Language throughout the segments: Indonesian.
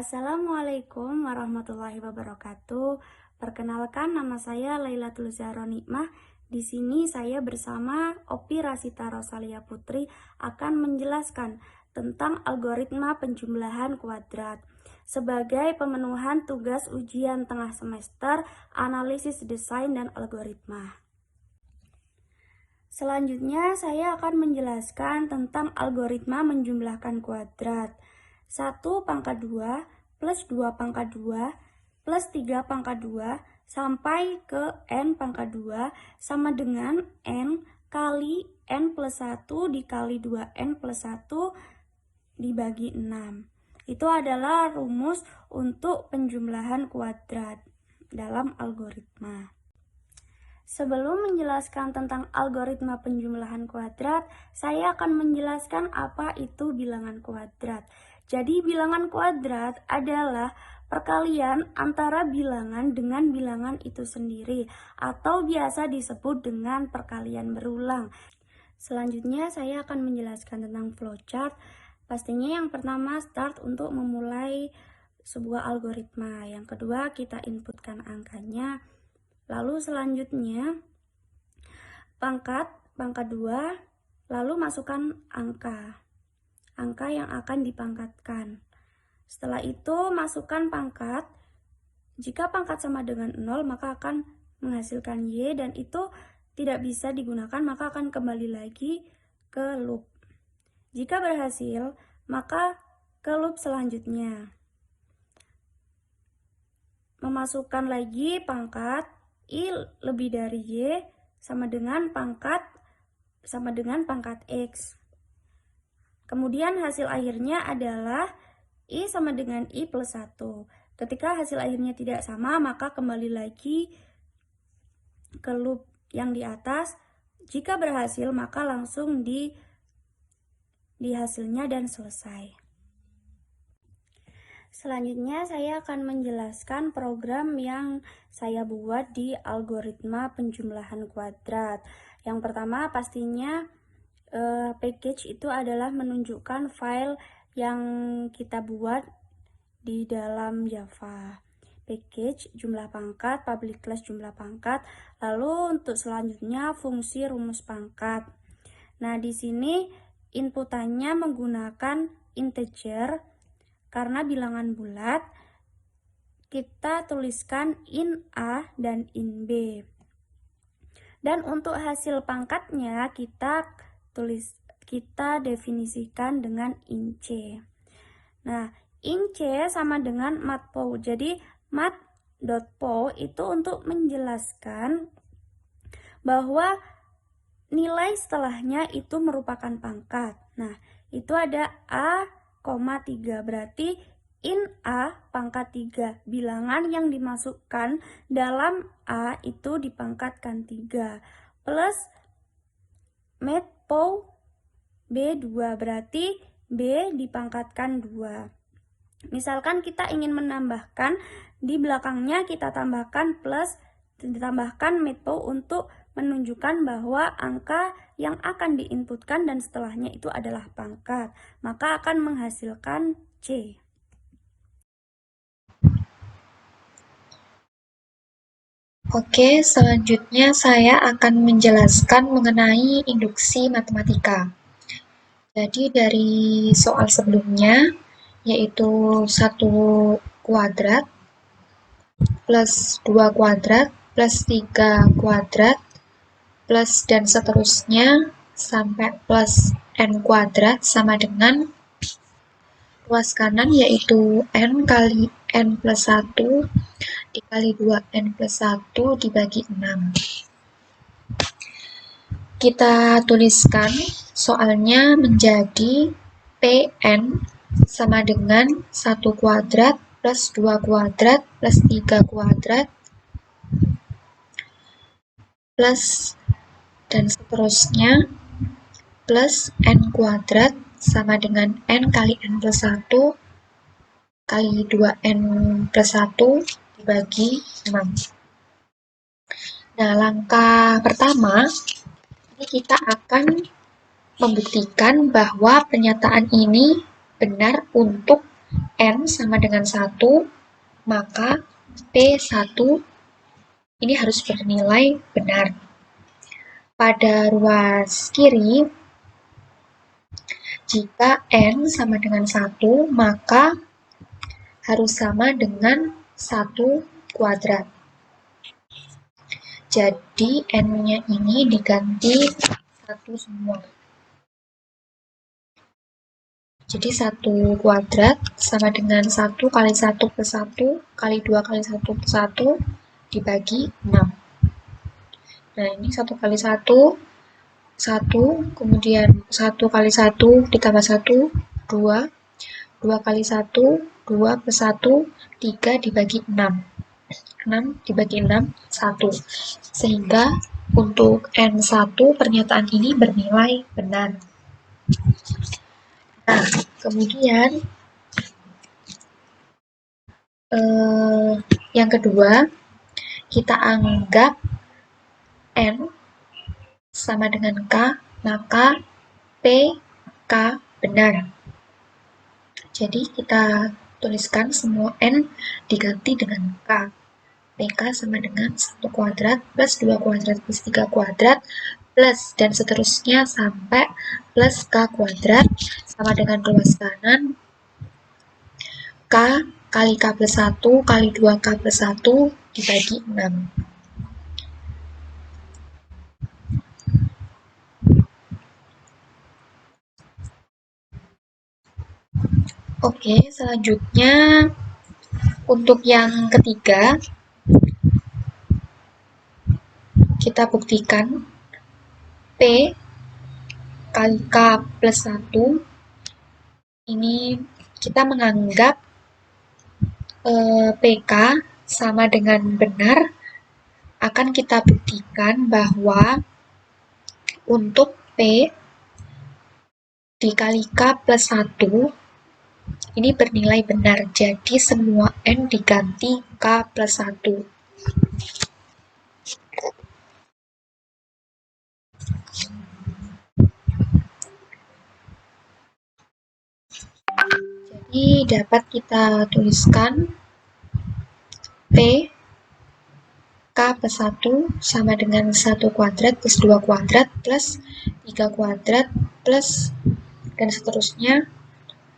Assalamualaikum warahmatullahi wabarakatuh. Perkenalkan, nama saya Lailatul Zahra Nikmah. Di sini saya bersama Opi Rasita Rosalia Putri akan menjelaskan tentang algoritma penjumlahan kuadrat sebagai pemenuhan tugas ujian tengah semester analisis desain dan algoritma. Selanjutnya saya akan menjelaskan tentang algoritma menjumlahkan kuadrat. 1 pangkat 2 plus 2 pangkat 2 plus 3 pangkat 2 sampai ke n pangkat 2 sama dengan n kali n plus 1 dikali 2n plus 1 dibagi 6. Itu adalah rumus untuk penjumlahan kuadrat dalam algoritma. Sebelum menjelaskan tentang algoritma penjumlahan kuadrat, saya akan menjelaskan apa itu bilangan kuadrat. Jadi bilangan kuadrat adalah perkalian antara bilangan dengan bilangan itu sendiri atau biasa disebut dengan perkalian berulang. Selanjutnya saya akan menjelaskan tentang flowchart. Pastinya yang pertama start untuk memulai sebuah algoritma. Yang kedua kita inputkan angkanya. Lalu selanjutnya pangkat 2, lalu masukkan angka yang akan dipangkatkan. Setelah itu masukkan pangkat. Jika pangkat sama dengan 0 maka akan menghasilkan Y dan itu tidak bisa digunakan, maka akan kembali lagi ke loop. Jika berhasil maka ke loop selanjutnya. Memasukkan lagi pangkat I lebih dari Y sama dengan pangkat X. Kemudian hasil akhirnya adalah I sama dengan I plus 1. Ketika hasil akhirnya tidak sama, maka kembali lagi ke loop yang di atas. Jika berhasil, maka langsung di hasilnya dan selesai. Selanjutnya saya akan menjelaskan program yang saya buat di algoritma penjumlahan kuadrat. Yang pertama pastinya package itu adalah menunjukkan file yang kita buat di dalam Java. Package jumlah pangkat, public class jumlah pangkat, lalu untuk selanjutnya fungsi rumus pangkat. Nah, di sini inputannya menggunakan integer. Karena bilangan bulat, kita tuliskan int A dan int B. Dan untuk hasil pangkatnya kita definisikan dengan int C. Nah, int C sama dengan mat.pow. Jadi mat.pow itu untuk menjelaskan bahwa nilai setelahnya itu merupakan pangkat. Nah, itu ada A, 3, berarti int A pangkat 3. Bilangan yang dimasukkan dalam A itu dipangkatkan 3. Plus mat.pow B2, berarti B dipangkatkan 2. Misalkan kita ingin menambahkan, di belakangnya kita tambahkan plus, ditambahkan mat.pow untuk menunjukkan bahwa angka yang akan diinputkan dan setelahnya itu adalah pangkat, maka akan menghasilkan C. Oke, selanjutnya saya akan menjelaskan mengenai induksi matematika. Jadi dari soal sebelumnya, yaitu 1 kuadrat plus 2 kuadrat plus 3 kuadrat plus dan seterusnya sampai plus n kuadrat sama dengan ruas kanan yaitu n kali n plus 1 dikali 2n plus 1 dibagi 6. Kita tuliskan soalnya menjadi Pn sama dengan 1 kuadrat plus 2 kuadrat plus 3 kuadrat plus dan seterusnya plus n kuadrat sama dengan n kali n plus 1 kali 2n plus 1 dibagi 6. Nah, langkah pertama, ini kita akan membuktikan bahwa pernyataan ini benar untuk N sama dengan 1, maka P1 ini harus bernilai benar. Pada ruas kiri, jika N sama dengan 1, maka harus sama dengan 1 kuadrat. Jadi N-nya ini diganti 1 semua. Jadi 1 kuadrat sama dengan 1 kali 1 plus 1 kali 2 kali 1 plus 1 dibagi 6. Nah, ini 1 kali 1, 1, kemudian 1 kali 1 ditambah 1, 2, 2 kali 1, 2 plus 1, 3 dibagi 6. 6 dibagi 6, 1. Sehingga untuk N1 pernyataan ini bernilai benar. Nah, kemudian yang kedua, kita anggap N sama dengan K, maka PK benar. Jadi kita tuliskan semua N diganti dengan K. PK sama dengan 1 kuadrat plus 2 kuadrat plus 3 kuadrat plus dan seterusnya sampai plus K kuadrat sama dengan ruas kanan K kali K plus 1 kali 2K plus 1 dibagi 6. Oke, selanjutnya untuk yang ketiga, kita buktikan P kali K plus 1, ini kita menganggap PK sama dengan benar, akan kita buktikan bahwa untuk P dikali K plus 1 ini bernilai benar, jadi semua N diganti K plus 1. Jadi dapat kita tuliskan P K plus 1 sama dengan 1 kuadrat plus 2 kuadrat plus 3 kuadrat plus dan seterusnya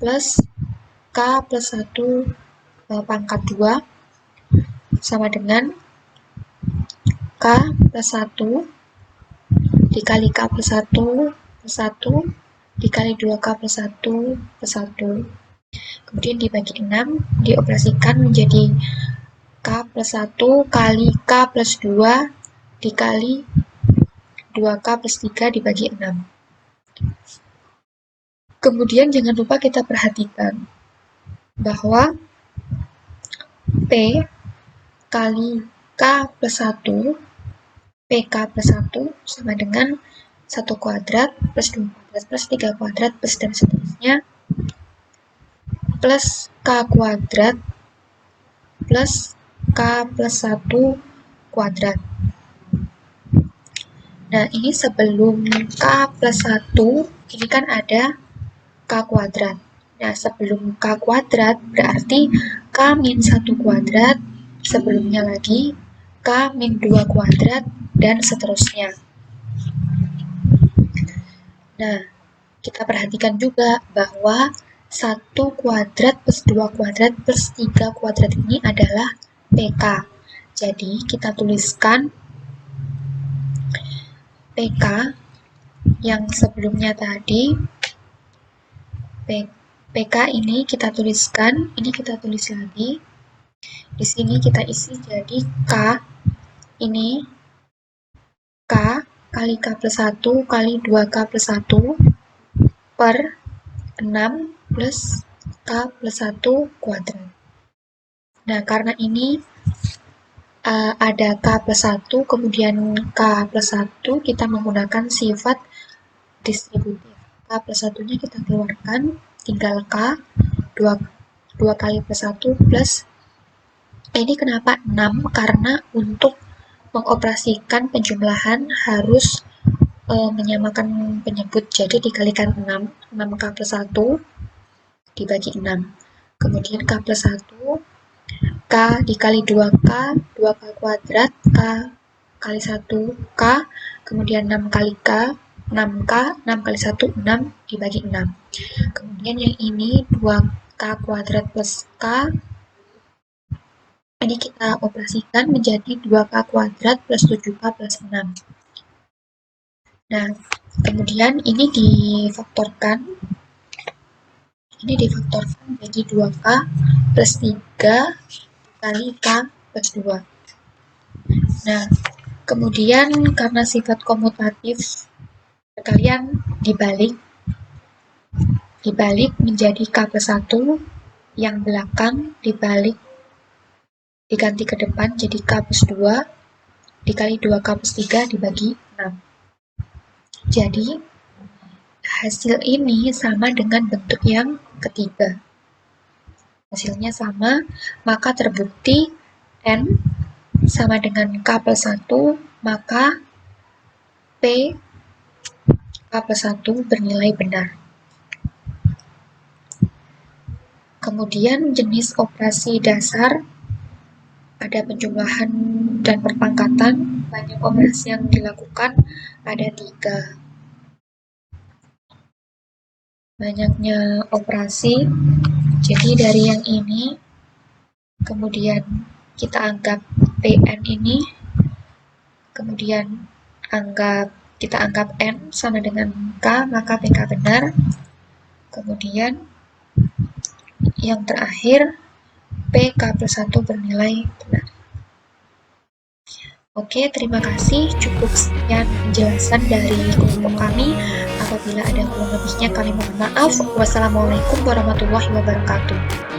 plus K plus 1 pangkat 2 sama dengan K plus 1 dikali K plus 1 plus 1 dikali 2K plus 1 plus 1. Kemudian dibagi 6, dioperasikan menjadi K plus 1 kali K plus 2 dikali 2K plus 3 dibagi 6. Kemudian jangan lupa kita perhatikan bahwa P kali K plus 1, PK plus 1 sama dengan 1 kuadrat plus 2 kuadrat plus 3 kuadrat plus dan seterusnya plus K kuadrat plus K plus 1 kuadrat. Nah, ini sebelum K plus 1, ini kan ada K kuadrat. Nah, sebelum K kuadrat berarti K min 1 kuadrat, sebelumnya lagi K min 2 kuadrat, dan seterusnya. Nah, kita perhatikan juga bahwa 1 kuadrat plus 2 kuadrat plus 3 kuadrat ini adalah PK. Jadi, kita tuliskan PK yang sebelumnya tadi, PK ini kita tuliskan, ini kita tulis lagi. Di sini kita isi jadi K, ini K kali K plus 1 kali 2K plus 1 per 6 plus K plus 1 kuadrat. Nah, karena ini ada K plus 1, kemudian K plus 1, kita menggunakan sifat distributif. K plus 1-nya kita keluarkan, tinggal K, 2 kali plus 1 plus, ini kenapa 6? Karena untuk mengoperasikan penjumlahan harus menyamakan penyebut, jadi dikalikan 6, 6K plus 1 dibagi 6. kemudian K plus 1, K dikali 2K, 2K kuadrat, K kali 1, K, kemudian 6 kali K, 6K, 6 kali 1, 6, dibagi 6. Kemudian yang ini 2K kuadrat plus K, ini kita operasikan menjadi 2K kuadrat plus 7K plus 6. Nah, kemudian ini difaktorkan. Ini difaktorkan jadi 2K plus 3 kali K plus 2. Nah, kemudian karena sifat komutatif, kalian dibalik menjadi K plus 1, yang belakang dibalik, diganti ke depan jadi K plus 2, dikali 2K plus 3 dibagi 6. Jadi, hasil ini sama dengan bentuk yang ketiga. Hasilnya sama, maka terbukti N sama dengan K plus 1, maka P K plus 1 bernilai benar. Kemudian jenis operasi dasar, ada penjumlahan dan perpangkatan. Banyak operasi yang dilakukan, ada 3. Banyaknya operasi, jadi dari yang ini, kemudian kita anggap PN ini, kemudian kita anggap N sama dengan K, maka PK benar. Kemudian yang terakhir, PK plus 1 bernilai benar. Oke, terima kasih. Cukup sekian penjelasan dari kelompok kami. Apabila ada kurang lebihnya, kami mohon maaf. Wassalamualaikum warahmatullahi wabarakatuh.